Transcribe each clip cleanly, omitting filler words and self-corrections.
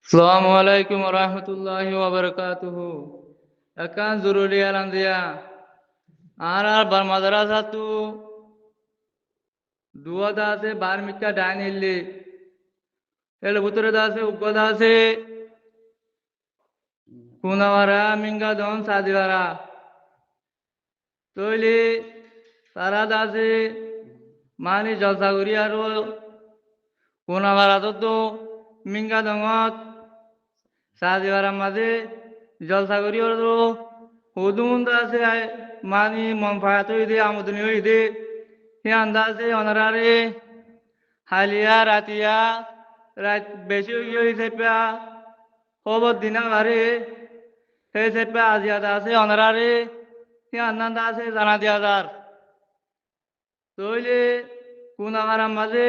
আসসালামু আলাইকুম রহমতুল্লাহি ওয়াবারাকাতুহু। একান জরুরি আলান দিয়া আর বার মাদ্রাসা তু দুয়া দাসে বার মিক্কা ডাইন ইল্লি এল বুতরে দাসে উগ্গ দাসে কুনাওয়ারা মিঙ্গা দন সাদিওয়ারা তৈলি সারা দাসে মানি জলসাগুরি আর কুনাওয়ারা তো মিঙ্গা দঙত সাদিওয়ারা মাঝে জলসাগুরি আর হুদুন দাসে মানি মনফায়াত হইদে আমদনি হইদে হে আন্দাজে অনারারে হালিয়া রাতিয়া রাত বেশি হইছে পা খবর দিনা বারে হয়েছে পা আজিয়াদা আছে অনারারে হে আন্দাজ আছে জানা দিয়া যার তৈলে কোন আমার মাঝে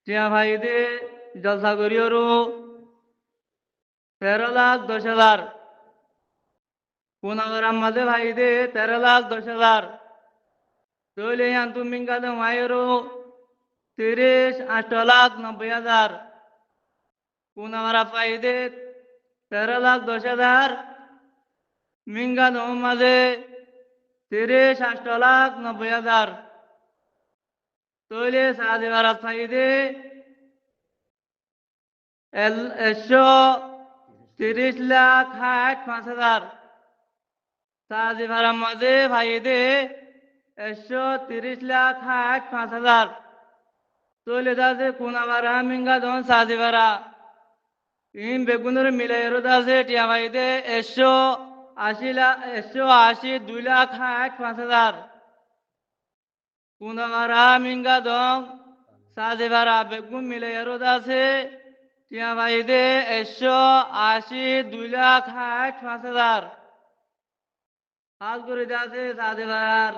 টিয়া ভাই দে জলসা করিওরো 13,10,000 কোন আমার মাঝে ভাই দে 13,10,000 তৈলে আন্তু মিঙ্গা দে মায়েরো 30,08,90,000 কোন আমার পাই দে 13,10,000 মিঙ্গা দো মাঝে 30,08,90,000 তৈলে সাদে বারাত পাই দে 130,65,000 সাদে বারার মাঝে ভাই দে 130,65,000 তৈলে দাসে কোন আমার মিঙ্গা দন সাদে বারা ইন বেগুনের মিলাইয়েরও দাসে টিয়া ভাই দে 180, 2,60,05,000 কুনাগারা মিঙ্গা দং সাজেবারা বেগুন মিলাইয়েরও দাসে টিয়া ভাই দে 180, 2,60,05,000 হাল করে দাসে সাজেবার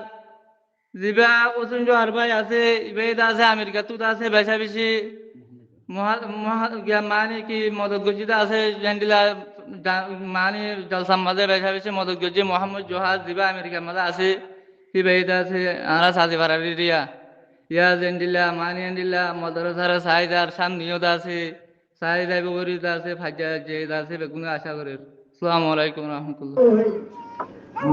জিবা ওসুন জোহার ভাই আছে ইবে দাসে আমেরিকা তু দাসে বেশা বেশি মানি কি মদত গজিদা আছে জেন্ডিলা মানি জলসাম মাঝে বেশা বেশি মদত গজি মোহাম্মদ জোহার জিবা আমেরিকার মাঝে আছে ইবে দাসে আরা সাজেবার রিয়া ইয়া জেন্ডিলা মানি এন্ডিলা মদরসার সাইদার সামনিও দাসে সাইদা বগরি দাসে ফাজা যে দাসে বেগুন আশা করে আসসালামু আলাইকুম রহমতুল্লাহ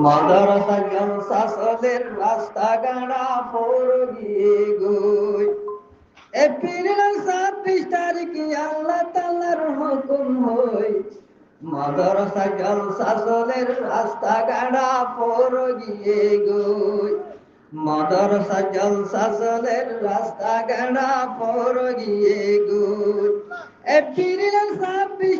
মাদ্রাসা জলসা সদের রাস্তা গাড়া ফোর গিয়ে গই এপ্রিল 26 তারিখে আল্লাহ তাআলার হুকুম হই মাদ্রাসা জলসা সদের রাস্তা গাড়া ফোর গিয়ে গই মাদ্রাসা জলসা সদের রাস্তা গাড়া ফোর গিয়ে গই এপ্রিল 26